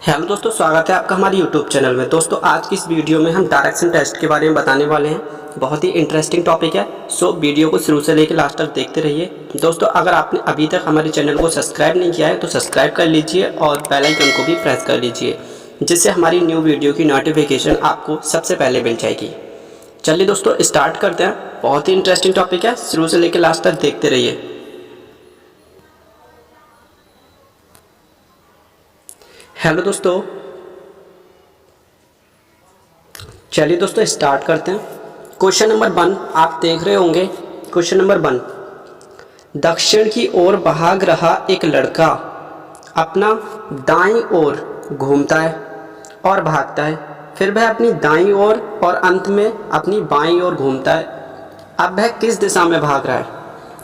Hello दोस्तों, स्वागत है आपका हमारे यूट्यूब चैनल में। दोस्तों आज की इस वीडियो में हम डायरेक्शन टेस्ट के बारे में बताने वाले हैं। बहुत ही इंटरेस्टिंग टॉपिक है, सो वीडियो को शुरू से लेकर लास्ट तक देखते रहिए। दोस्तों अगर आपने अभी तक हमारे चैनल को सब्सक्राइब नहीं किया है तो सब्सक्राइब कर लीजिए और बेल आइकन को भी प्रेस कर लीजिए, जिससे हमारी न्यू वीडियो की नोटिफिकेशन आपको सबसे पहले मिल जाएगी। चलिए दोस्तों स्टार्ट करते हैं। बहुत ही इंटरेस्टिंग टॉपिक है, शुरू से लेकर लास्ट तक देखते रहिए। हेलो दोस्तों, चलिए दोस्तों स्टार्ट करते हैं। क्वेश्चन नंबर 1 आप देख रहे होंगे। क्वेश्चन नंबर 1, दक्षिण की ओर भाग रहा एक लड़का अपना दाईं ओर घूमता है और भागता है, फिर वह अपनी दाईं ओर और अंत में अपनी बाईं ओर घूमता है। अब वह किस दिशा में भाग रहा है?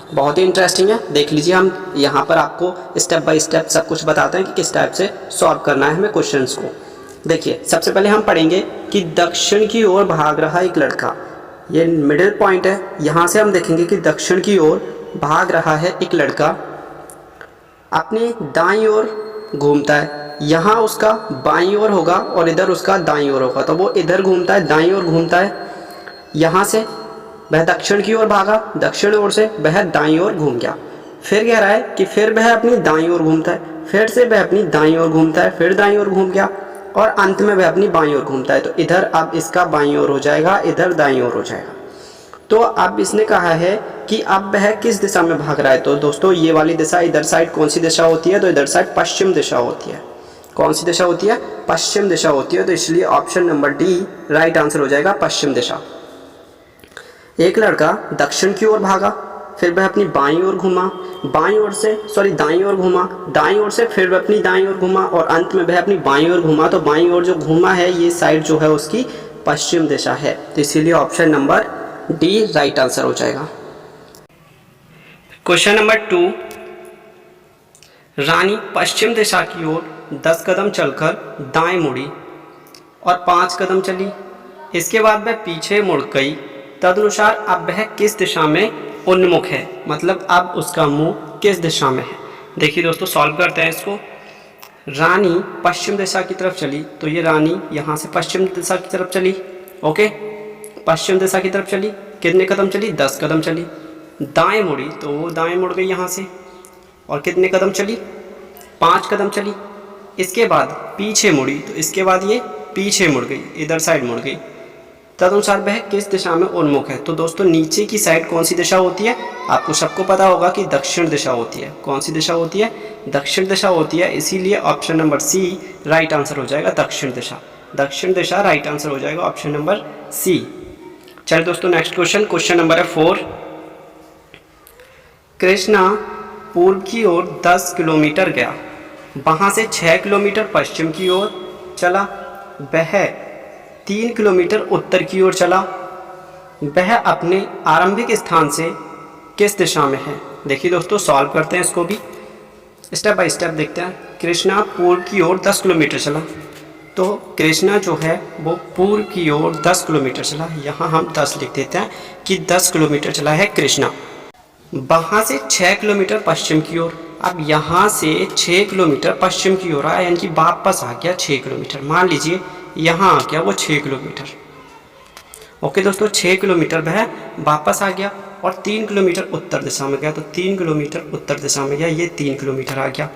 बहुत ही इंटरेस्टिंग है, देख लीजिए। हम यहाँ पर आपको स्टेप बाय स्टेप सब कुछ बताते हैं कि किस टाइप से सॉल्व करना है हमें क्वेश्चंस को। देखिए सबसे पहले हम पढ़ेंगे कि दक्षिण की ओर भाग रहा एक लड़का, ये मिडिल पॉइंट है। यहाँ से हम देखेंगे कि दक्षिण की ओर भाग रहा है एक लड़का, अपनी दाईं ओर घूमता है। यहाँ उसका बाईं ओर होगा और इधर उसका दाईं ओर होगा, तो वो इधर घूमता है, दाईं ओर घूमता है। यहाँ से वह दक्षिण की ओर भागा, दक्षिण ओर से वह दाईं ओर घूम गया। फिर कह रहा है कि फिर वह अपनी दाईं ओर घूमता है, फिर से वह अपनी दाईं ओर घूमता है, फिर दाईं ओर घूम गया और अंत में वह अपनी बाईं ओर घूमता है। तो इधर अब इसका बाईं ओर हो जाएगा, इधर दाईं ओर हो जाएगा। तो अब इसने कहा है कि अब वह किस दिशा में भाग रहा है। तो दोस्तों ये वाली दिशा इधर साइड कौन सी दिशा होती है? तो इधर साइड पश्चिम दिशा होती है। कौन सी दिशा होती है? पश्चिम दिशा होती है। तो इसलिए option number D right answer हो जाएगा, पश्चिम दिशा। एक लड़का दक्षिण की ओर भागा, फिर वह अपनी बाईं ओर घूमा, दाईं ओर घूमा, दाईं ओर से फिर वह अपनी दाईं ओर घूमा और अंत में वह अपनी बाईं ओर घूमा। तो बाईं ओर जो घूमा है ये साइड जो है उसकी पश्चिम दिशा है। तो इसीलिए option number D right answer हो जाएगा। क्वेश्चन नंबर 2, रानी पश्चिम दिशा की ओर 10 कदम चलकर दाएं मुड़ी और 5 कदम चली। इसके बाद वह पीछे मुड़ गई। तदनुसार अब वह किस दिशा में उन्मुख है? मतलब अब उसका मुंह किस दिशा में है? देखिए दोस्तों सॉल्व करते हैं इसको। रानी पश्चिम दिशा की तरफ चली, तो ये रानी यहाँ से पश्चिम दिशा की तरफ चली। ओके, पश्चिम दिशा की तरफ चली, कितने कदम चली? 10 कदम चली। दाएं मुड़ी, तो वो दाएं मुड़ गई यहाँ से और कितने कदम चली? 5 कदम चली। इसके बाद पीछे मुड़ी, तो इसके बाद ये पीछे मुड़ गई, इधर साइड मुड़ गई। तदनुसार वह किस दिशा में उन्मुख है? तो दोस्तों नीचे की साइड कौन सी दिशा होती है? आपको सबको पता होगा कि दक्षिण दिशा होती है। कौन सी दिशा होती है? दक्षिण दिशा होती है। इसीलिए option number C right answer हो जाएगा, दक्षिण दिशा। दक्षिण दिशा राइट आंसर हो जाएगा, ऑप्शन नंबर सी। चलिए दोस्तों नेक्स्ट क्वेश्चन, क्वेश्चन नंबर है 4। कृष्णा पूर्व की ओर 10 किलोमीटर गया, वहाँ से 6 किलोमीटर पश्चिम की ओर चला। वह 3 किलोमीटर उत्तर की ओर चला। वह अपने आरंभिक स्थान से किस दिशा में है? देखिए दोस्तों सॉल्व करते हैं इसको भी, स्टेप बाय स्टेप देखते हैं। कृष्णा पूर्व की ओर 10 किलोमीटर चला, तो कृष्णा जो है वो पूर्व की ओर 10 किलोमीटर चला। यहाँ हम 10 लिख देते हैं कि 10 किलोमीटर चला है कृष्णा। वहाँ से 6 किलोमीटर पश्चिम की ओर। अब यहाँ से 6 किलोमीटर पश्चिम की ओर आया, यानी कि वापस आ गया 6 किलोमीटर। मान लीजिए यहाँ आ गया वो 6 किलोमीटर। ओके दोस्तों, 6 किलोमीटर वह वापस आ गया और 3 किलोमीटर उत्तर दिशा में गया। तो 3 किलोमीटर उत्तर दिशा में गया, ये 3 किलोमीटर आ गया।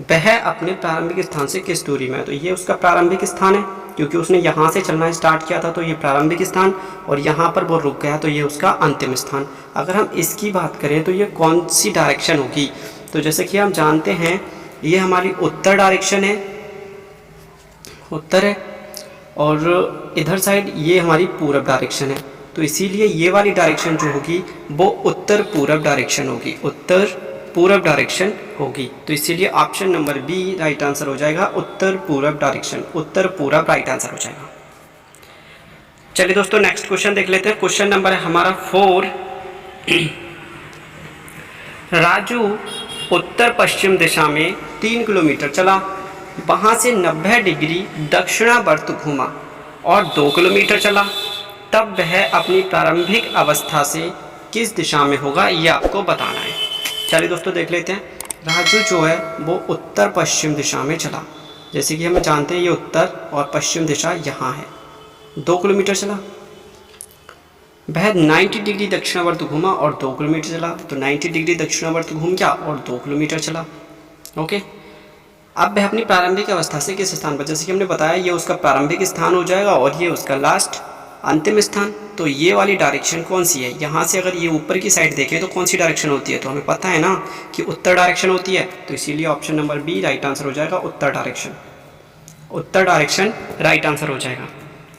वह अपने प्रारंभिक स्थान से किस दूरी में है? तो ये उसका प्रारंभिक स्थान है, क्योंकि उसने यहाँ से चलना स्टार्ट किया था, तो ये प्रारंभिक स्थान, और यहाँ पर वो रुक गया, तो ये उसका अंतिम स्थान। अगर हम इसकी बात करें तो ये कौन सी डायरेक्शन होगी? तो जैसे कि हम जानते हैं ये हमारी उत्तर डायरेक्शन है, उत्तर है, और इधर साइड ये हमारी पूरब डायरेक्शन है। तो इसीलिए ये वाली डायरेक्शन जो होगी वो उत्तर पूरब डायरेक्शन होगी, उत्तर पूरब डायरेक्शन होगी। तो इसीलिए option number B right answer हो जाएगा, उत्तर पूरब डायरेक्शन। उत्तर पूरब राइट आंसर हो जाएगा। चलिए दोस्तों नेक्स्ट क्वेश्चन देख लेते हैं। क्वेश्चन नंबर है हमारा 4। राजू उत्तर पश्चिम दिशा में 3 किलोमीटर चला, वहाँ से 90 डिग्री दक्षिणावर्त घूमा और 2 किलोमीटर चला। तब वह अपनी प्रारंभिक अवस्था से किस दिशा में होगा, ये आपको बताना है। चलिए दोस्तों देख लेते हैं। राजू जो है वो उत्तर पश्चिम दिशा में चला, जैसे कि हम जानते हैं ये उत्तर और पश्चिम दिशा यहाँ है। 2 किलोमीटर चला। वह 90 डिग्री दक्षिणावर्त घूमा और 2 किलोमीटर चला। तो 90 डिग्री दक्षिणावर्त घूम गया और 2 किलोमीटर चला। ओके, अब वह अपनी प्रारंभिक अवस्था से किस स्थान पर, जैसे कि हमने बताया ये उसका प्रारंभिक स्थान हो जाएगा और ये उसका लास्ट अंतिम स्थान। तो ये वाली डायरेक्शन कौन सी है, यहाँ से अगर ये ऊपर की साइड देखें तो कौन सी डायरेक्शन होती है, तो हमें पता है ना कि उत्तर डायरेक्शन होती है। तो इसीलिए option number B right answer हो जाएगा, उत्तर डायरेक्शन। उत्तर डायरेक्शन राइट आंसर हो जाएगा।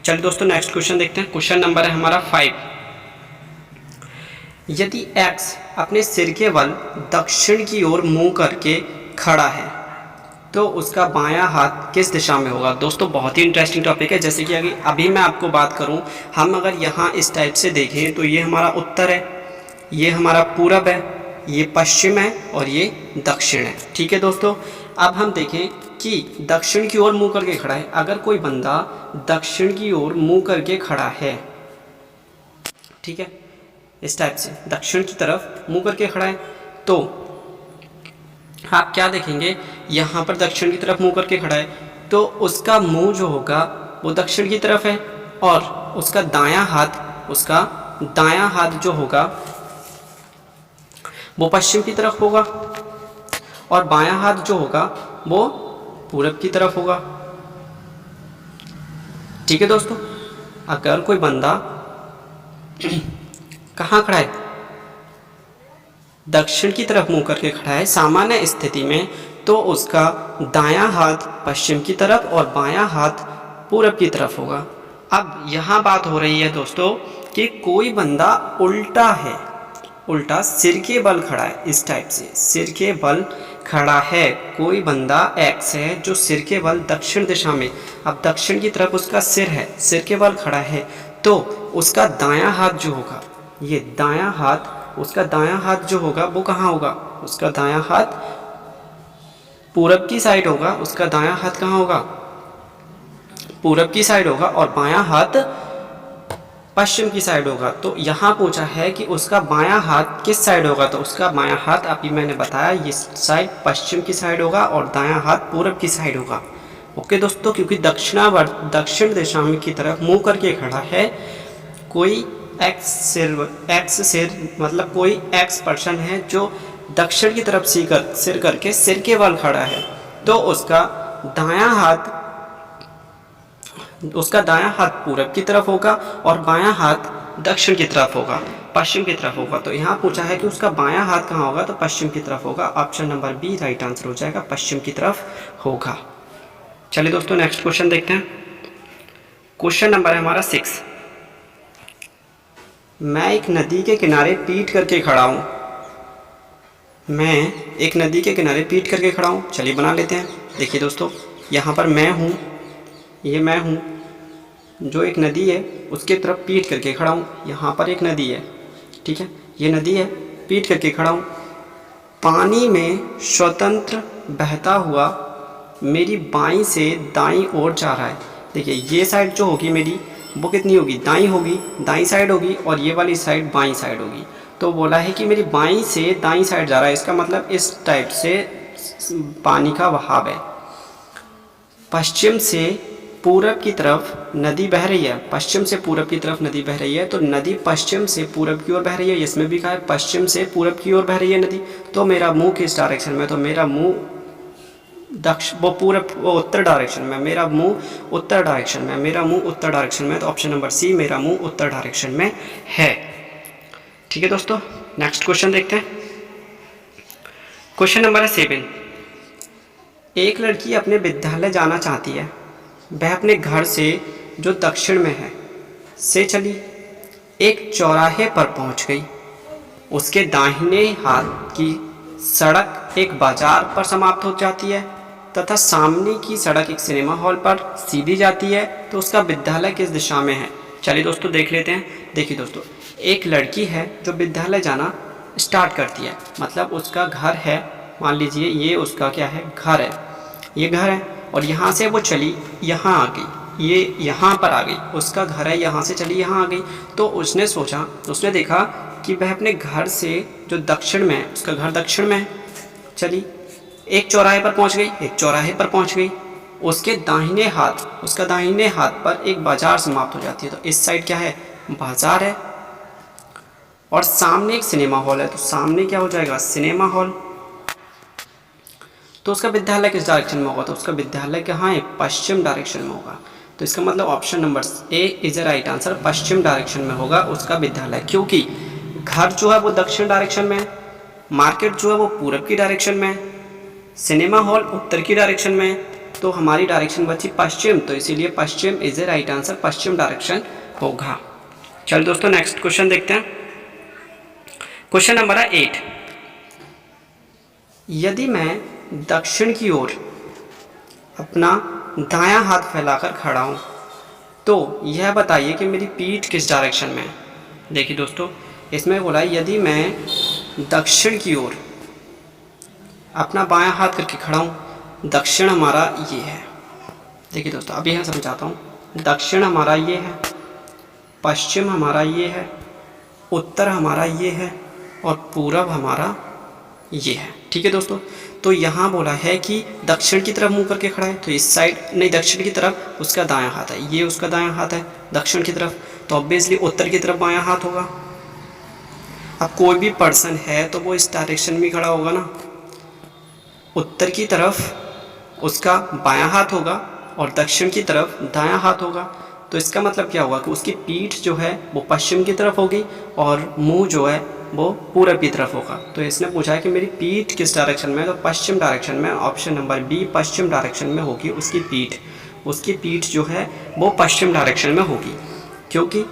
चलिए दोस्तों नेक्स्ट क्वेश्चन देखते हैं। क्वेश्चन नंबर है हमारा 5। यदि x अपने सिर के बल दक्षिण की ओर मुंह करके खड़ा है तो उसका बायां हाथ किस दिशा में होगा। दोस्तों बहुत ही इंटरेस्टिंग टॉपिक है। जैसे कि अभी मैं आपको बात करूं, हम अगर यहाँ इस टाइप से देखें तो ये हमारा उत्तर है, ये हमारा पूरब है, ये पश्चिम है और ये दक्षिण है। ठीक है दोस्तों, अब हम देखें कि दक्षिण की ओर मुंह करके खड़ा है। अगर कोई बंदा दक्षिण की ओर मुंह करके खड़ा है, ठीक है, इस टाइप से दक्षिण की तरफ मुंह करके खड़ा है, तो आप क्या देखेंगे, यहाँ पर दक्षिण की तरफ मुंह करके खड़ा है तो उसका मुंह जो होगा वो दक्षिण की तरफ है और उसका दायां हाथ जो होगा वो पश्चिम की तरफ होगा और बायां हाथ जो होगा वो पूरब की तरफ होगा। ठीक है दोस्तों, अगर कोई बंदा कहाँ खड़ा है, दक्षिण की तरफ मुंह करके खड़ा है सामान्य स्थिति में, तो उसका दायां हाथ पश्चिम की तरफ और बायां हाथ पूरब की तरफ होगा। अब यहाँ बात हो रही है दोस्तों कि कोई बंदा उल्टा है, उल्टा सिर के बल खड़ा है, इस टाइप से सिर के बल खड़ा है। कोई बंदा एक्स है जो सिर के बल दक्षिण दिशा में, अब दक्षिण की तरफ उसका सिर है, सिर के बल खड़ा है, तो उसका दायां हाथ जो होगा, ये दायां हाथ, उसका दायां हाथ जो होगा वो कहाँ होगा, उसका दायां हाथ पूरब की साइड होगा। उसका दायां हाथ कहाँ होगा, पूरब की साइड होगा और बायां हाथ पश्चिम की साइड होगा। तो यहाँ पूछा है कि उसका बायां हाथ किस साइड होगा, तो उसका बायां हाथ अभी मैंने बताया ये साइड पश्चिम की साइड होगा और दायां हाथ पूरब की साइड होगा। ओके दोस्तों, क्योंकि दक्षिण दिशा में की तरफ मुंह करके खड़ा है, कोई एक्स सिर मतलब कोई एक्स पर्सन है जो दक्षिण की तरफ सिर करके सिर के बल खड़ा है, तो उसका दायां हाथ पूरब की तरफ होगा और बायां हाथ दक्षिण की तरफ होगा, पश्चिम की तरफ होगा। तो यहाँ पूछा है कि उसका बायां हाथ कहाँ होगा, तो पश्चिम की तरफ होगा। Option number B right answer हो जाएगा, पश्चिम की तरफ होगा। चलिए दोस्तों नेक्स्ट क्वेश्चन देखते हैं। क्वेश्चन नंबर है हमारा 6। मैं एक नदी के किनारे पीठ करके खड़ा हूँ, मैं एक नदी के किनारे पीठ करके खड़ा हूँ। चलिए बना लेते हैं। देखिए दोस्तों, यहाँ पर मैं हूँ, ये मैं हूँ जो एक नदी है उसके तरफ पीठ करके खड़ा हूँ। यहाँ पर एक नदी है, ठीक है, ये नदी है, पीठ करके खड़ा हूँ। पानी में स्वतंत्र बहता हुआ मेरी बाईं से दाईं ओर जा रहा है। देखिए ये साइड जो होगी मेरी वो कितनी होगी, दाईं होगी, दाईं साइड होगी और ये वाली साइड बाईं साइड होगी। तो बोला है कि मेरी बाईं से दाईं साइड जा रहा है, इसका मतलब इस टाइप से पानी का बहाव है। पश्चिम से पूरब की तरफ नदी बह रही है, पश्चिम से पूरब की तरफ नदी बह रही है, तो नदी पश्चिम से पूरब की ओर बह रही है। इसमें भी कहा है पश्चिम से पूरब की ओर बह रही है नदी, तो मेरा मुंह किस डायरेक्शन में, तो मेरा मुंह उत्तर डायरेक्शन में, मेरा मुंह उत्तर डायरेक्शन में, मेरा मुंह उत्तर डायरेक्शन में। तो ऑप्शन नंबर सी मेरा मुंह उत्तर डायरेक्शन में है। ठीक है दोस्तों, नेक्स्ट क्वेश्चन देखते हैं। क्वेश्चन नंबर है 7। एक लड़की अपने विद्यालय जाना चाहती है, वह अपने घर से जो दक्षिण में है से चली, एक चौराहे पर पहुंच गई। उसके दाहिने हाथ की सड़क एक बाजार पर समाप्त हो जाती है तथा सामने की सड़क एक सिनेमा हॉल पर सीधी जाती है, तो उसका विद्यालय किस दिशा में है। चलिए दोस्तों देख लेते हैं। देखिए दोस्तों, एक लड़की है जो विद्यालय जाना स्टार्ट करती है, मतलब उसका घर है, मान लीजिए ये उसका क्या है, घर है, ये घर है और यहाँ से वो चली यहाँ आ गई, ये यहाँ पर आ गई, उसका घर है, यहाँ से चली यहाँ आ गई। तो उसने सोचा, उसने देखा कि वह अपने घर से जो दक्षिण में है, उसका घर दक्षिण में है, चली एक चौराहे पर पहुँच गई, एक चौराहे पर पहुँच गई, उसके दाहिने हाथ, उसका दाहिने हाथ पर एक बाजार समाप्त हो जाती है। तो इस साइड क्या है, बाजार है, और सामने एक सिनेमा हॉल है। तो सामने क्या हो जाएगा, सिनेमा हॉल। तो उसका विद्यालय किस डायरेक्शन में होगा, तो उसका विद्यालय कहाँ है, पश्चिम डायरेक्शन में होगा। तो इसका मतलब option number A is a right answer, पश्चिम डायरेक्शन में होगा उसका विद्यालय, क्योंकि घर जो है वो दक्षिण डायरेक्शन में है, मार्केट जो है वो पूरब की डायरेक्शन में है, सिनेमा हॉल उत्तर की डायरेक्शन में है, तो हमारी डायरेक्शन बची पश्चिम। तो इसीलिए पश्चिम इज ए राइट आंसर, पश्चिम डायरेक्शन होगा। चलिए दोस्तों नेक्स्ट क्वेश्चन देखते हैं। क्वेश्चन नंबर है 8। यदि मैं दक्षिण की ओर अपना दायां हाथ फैलाकर खड़ा हूं, तो यह बताइए कि मेरी पीठ किस डायरेक्शन में है। देखिए दोस्तों, इसमें बोला है यदि मैं दक्षिण की ओर अपना बायां हाथ करके खड़ा हूं, दक्षिण हमारा ये है। देखिए दोस्तों, अभी मैं समझाता हूं। दक्षिण हमारा ये है, पश्चिम हमारा ये है, उत्तर हमारा ये है, और पूरब हमारा ये है। ठीक है दोस्तों, तो यहाँ बोला है कि दक्षिण की तरफ मुंह करके खड़ा है, तो इस साइड नहीं, दक्षिण की तरफ उसका दायां हाथ है, ये उसका दायां हाथ है दक्षिण की तरफ, तो ऑब्वियसली उत्तर की तरफ बायां हाथ होगा। अब कोई भी पर्सन है तो वो इस डायरेक्शन में खड़ा होगा ना, उत्तर की तरफ उसका बायां हाथ होगा और दक्षिण की तरफ दायां हाथ होगा। तो इसका मतलब क्या हुआ कि उसकी पीठ जो है वो पश्चिम की तरफ होगी और मुंह जो है वो पूरब की तरफ होगा। तो इसने पूछा है कि मेरी पीठ किस डायरेक्शन में है, तो पश्चिम डायरेक्शन में। ऑप्शन नंबर बी पश्चिम डायरेक्शन में होगी उसकी पीठ। उसकी पीठ जो है वो पश्चिम डायरेक्शन में होगी, क्योंकि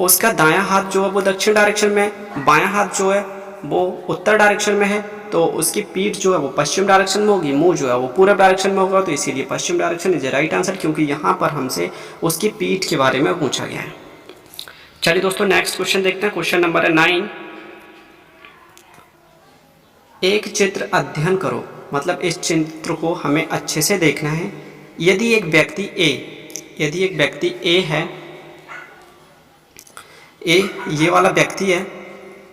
उसका दायां हाथ जो है वो दक्षिण डायरेक्शन में है, बायां हाथ जो है वो उत्तर डायरेक्शन में है, तो उसकी पीठ जो है वो पश्चिम डायरेक्शन में होगी, मुंह जो है वो पूरब डायरेक्शन में होगा। तो इसीलिए पश्चिम डायरेक्शन इज राइट आंसर, क्योंकि यहाँ पर हमसे उसकी पीठ के बारे में पूछा गया है। चलिए दोस्तों नेक्स्ट क्वेश्चन देखते हैं। क्वेश्चन नंबर है 9। एक चित्र अध्ययन करो, मतलब इस चित्र को हमें अच्छे से देखना है। यदि एक व्यक्ति ए है, ए ये वाला व्यक्ति है,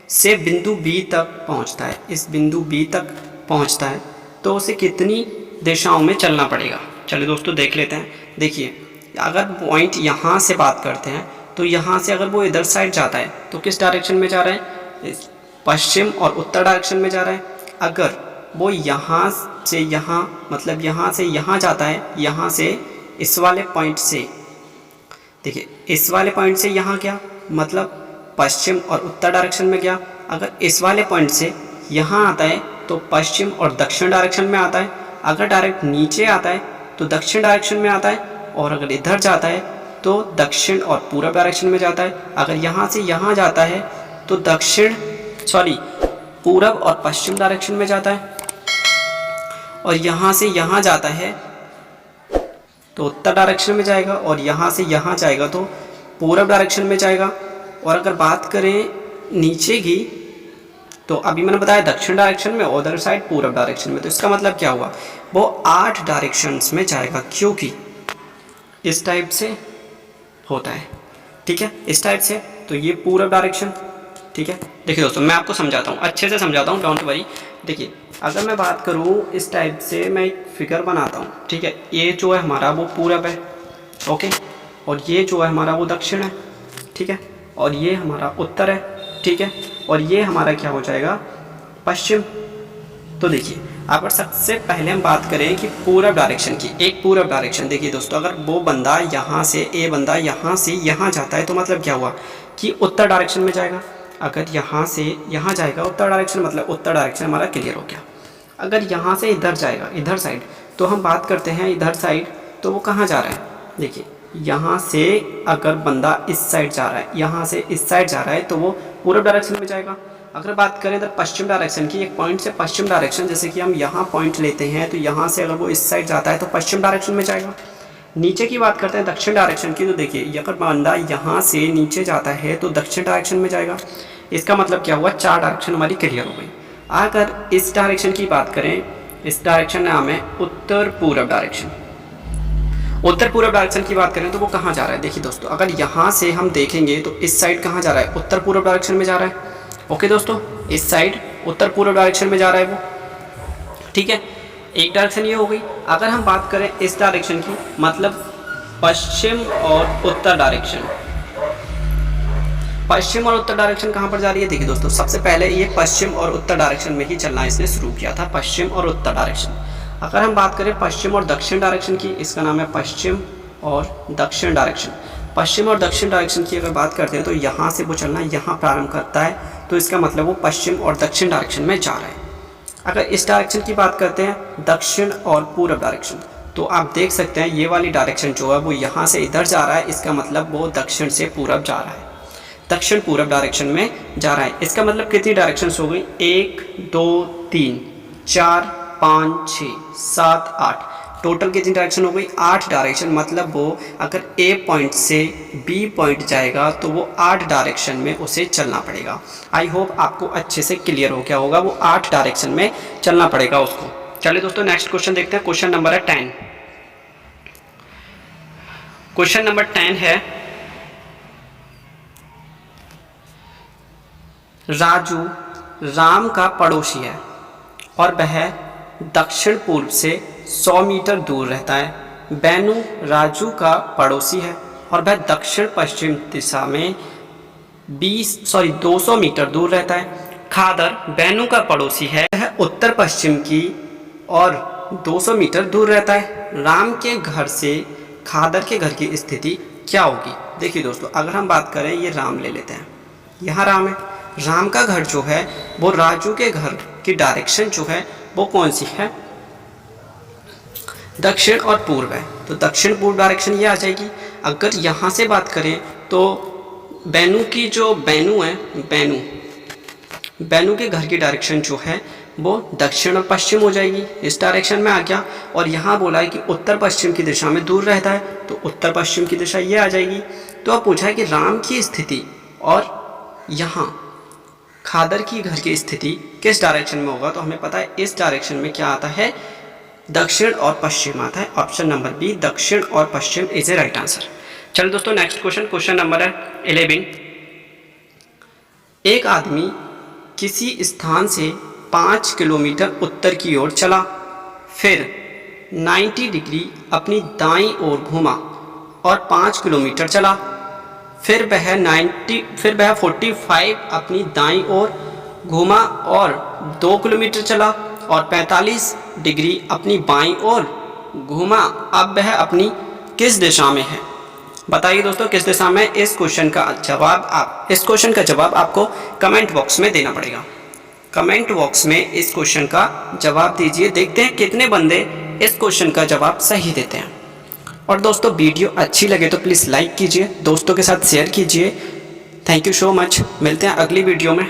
से बिंदु बी तक पहुंचता है, इस बिंदु बी तक पहुंचता है, तो उसे कितनी दिशाओं में चलना पड़ेगा। चलिए दोस्तों देख लेते हैं। देखिए, अगर पॉइंट यहाँ से बात करते हैं, तो यहाँ से अगर वो इधर साइड जाता है तो किस डायरेक्शन में जा रहा है, पश्चिम और उत्तर डायरेक्शन में जा रहा है। अगर वो यहाँ से यहाँ, मतलब यहाँ से यहाँ जाता है, यहाँ से इस वाले पॉइंट से, देखिए इस वाले पॉइंट से यहाँ गया, मतलब पश्चिम और उत्तर डायरेक्शन में गया। अगर इस वाले पॉइंट से यहाँ आता है तो पश्चिम और दक्षिण डायरेक्शन में आता है। अगर डायरेक्ट नीचे आता है तो दक्षिण डायरेक्शन में आता है, और अगर इधर जाता है तो दक्षिण और पूरब डायरेक्शन में जाता है। अगर यहाँ से यहाँ जाता है तो पूरब और पश्चिम डायरेक्शन में जाता है, और यहाँ से यहाँ जाता है तो उत्तर डायरेक्शन में जाएगा, और यहाँ से यहाँ जाएगा तो पूरब डायरेक्शन में जाएगा। और अगर बात करें नीचे की, तो अभी मैंने बताया दक्षिण डायरेक्शन में, अदर साइड पूरब डायरेक्शन में। तो इसका मतलब क्या हुआ, वो 8 डायरेक्शंस में जाएगा, क्योंकि इस टाइप से होता है। ठीक है, इस टाइप से, तो ये पूरब डायरेक्शन। ठीक है, देखिए दोस्तों मैं आपको समझाता हूँ, अच्छे से समझाता हूँ, डोंट वरी। देखिए, अगर मैं बात करूँ इस टाइप से, मैं एक फिगर बनाता हूँ। ठीक है, ये जो है हमारा वो पूरब है, ओके, और ये जो है हमारा वो दक्षिण है। ठीक है, और ये हमारा उत्तर है। ठीक है, और ये हमारा क्या हो जाएगा, पश्चिम। तो देखिए, अगर सबसे पहले हम बात करें कि पूरब डायरेक्शन की, एक पूरब डायरेक्शन। देखिए दोस्तों, अगर वो बंदा यहाँ से, ए बंदा यहाँ से यहाँ जाता है, तो मतलब क्या हुआ कि उत्तर डायरेक्शन में जाएगा। अगर यहाँ से यहाँ जाएगा उत्तर डायरेक्शन, मतलब उत्तर डायरेक्शन हमारा क्लियर हो गया। अगर यहाँ से इधर जाएगा, इधर साइड, तो हम बात करते हैं इधर साइड, तो वो कहाँ जा रहा है। देखिए, यहाँ से अगर बंदा इस साइड जा रहा है, यहाँ से इस साइड जा रहा है, तो वो पूरब डायरेक्शन में जाएगा। अगर बात करें इधर पश्चिम डायरेक्शन की, एक पॉइंट से पश्चिम डायरेक्शन, जैसे कि हम यहाँ पॉइंट लेते हैं, तो यहाँ से अगर वो इस साइड जाता है तो पश्चिम डायरेक्शन में जाएगा। नीचे की बात करते हैं दक्षिण डायरेक्शन की, तो देखिए अगर बंदा यहाँ से नीचे जाता है तो दक्षिण डायरेक्शन में जाएगा। इसका मतलब क्या हुआ, 4 डायरेक्शन हमारी क्लियर हो गई। अगर इस डायरेक्शन की बात करें, इस डायरेक्शन नाम है उत्तर पूरब डायरेक्शन। उत्तर पूरब डायरेक्शन की बात करें तो वो कहाँ जा रहा है। देखिए दोस्तों, अगर यहाँ से हम देखेंगे तो इस साइड कहाँ जा रहा है, उत्तर पूरब डायरेक्शन में जा रहा है। ओके दोस्तों, इस साइड उत्तर पूरब डायरेक्शन में जा रहा है वो। ठीक है, एक डायरेक्शन ये हो गई। अगर हम बात करें इस डायरेक्शन की, मतलब पश्चिम और उत्तर डायरेक्शन। पश्चिम और उत्तर डायरेक्शन कहाँ पर जा रही है? देखिए दोस्तों, सबसे पहले ये पश्चिम और उत्तर डायरेक्शन में ही चलना इसने शुरू किया था, पश्चिम और उत्तर डायरेक्शन। अगर हम बात करें पश्चिम और दक्षिण डायरेक्शन की, इसका नाम है पश्चिम और दक्षिण डायरेक्शन। पश्चिम और दक्षिण डायरेक्शन की अगर बात करते हैं तो यहाँ से वो चलना यहाँ प्रारंभ करता है, तो इसका मतलब वो पश्चिम और दक्षिण डायरेक्शन में जा रहा है। अगर इस डायरेक्शन की बात करते हैं दक्षिण और पूरब डायरेक्शन, तो आप देख सकते हैं ये वाली डायरेक्शन जो है वो यहाँ से इधर जा रहा है, इसका मतलब वो दक्षिण से पूरब जा रहा है, दक्षिण पूरब डायरेक्शन में जा रहा है। इसका मतलब कितनी डायरेक्शंस हो गई? 1 2 3 4 5 6 7 8, टोटल कितनी डायरेक्शन हो गई? 8 डायरेक्शन। मतलब वो अगर ए पॉइंट से बी पॉइंट जाएगा तो वो 8 डायरेक्शन में उसे चलना पड़ेगा। आई होप आपको अच्छे से क्लियर हो गया होगा, वो 8 डायरेक्शन में चलना पड़ेगा उसको। चलिए दोस्तों नेक्स्ट क्वेश्चन देखते हैं। क्वेश्चन नंबर है 10। क्वेश्चन नंबर 10 है, राजू राम का पड़ोसी है और वह दक्षिण पूर्व से 100 मीटर दूर रहता है। बैनू राजू का पड़ोसी है और वह दक्षिण पश्चिम दिशा में 200 मीटर दूर रहता है। खादर बैनू का पड़ोसी है, वह उत्तर पश्चिम की और 200 मीटर दूर रहता है। राम के घर से खादर के घर की स्थिति क्या होगी? देखिए दोस्तों, अगर हम बात करें, ये राम ले लेते हैं, यहाँ राम है। राम का घर जो है वो राजू के घर की डायरेक्शन जो है वो कौन सी है? दक्षिण और पूर्व है, तो दक्षिण पूर्व डायरेक्शन ये आ जाएगी। अगर यहाँ से बात करें तो बैनू की जो बैनू है, बैनू के घर की डायरेक्शन जो है वो दक्षिण और पश्चिम हो जाएगी, इस डायरेक्शन में आ गया। और यहाँ बोला है कि उत्तर पश्चिम की दिशा में दूर रहता है, तो उत्तर पश्चिम की दिशा ये आ जाएगी। तो अब पूछा है कि राम की स्थिति और यहाँ खादर की घर की स्थिति किस डायरेक्शन में होगा? तो हमें पता है इस डायरेक्शन में क्या आता है? दक्षिण और पश्चिम आता है। ऑप्शन नंबर बी, दक्षिण और पश्चिम इज ए राइट आंसर। चलो दोस्तों नेक्स्ट क्वेश्चन, क्वेश्चन नंबर है 11। एक आदमी किसी स्थान से 5 किलोमीटर उत्तर की ओर चला, फिर 90 डिग्री अपनी दाईं ओर घूमा और 5 किलोमीटर चला। फिर वह 45 अपनी दाईं ओर घूमा और 2 किलोमीटर चला और 45 डिग्री अपनी बाईं ओर घूमा। अब वह अपनी किस दिशा में है? बताइए दोस्तों किस दिशा में? इस क्वेश्चन का जवाब आपको कमेंट बॉक्स में देना पड़ेगा। कमेंट बॉक्स में इस क्वेश्चन का जवाब दीजिए, देखते हैं कितने बंदे इस क्वेश्चन का जवाब सही देते हैं। और दोस्तों वीडियो अच्छी लगे तो प्लीज़ लाइक कीजिए, दोस्तों के साथ शेयर कीजिए। थैंक यू सो मच, मिलते हैं अगली वीडियो में।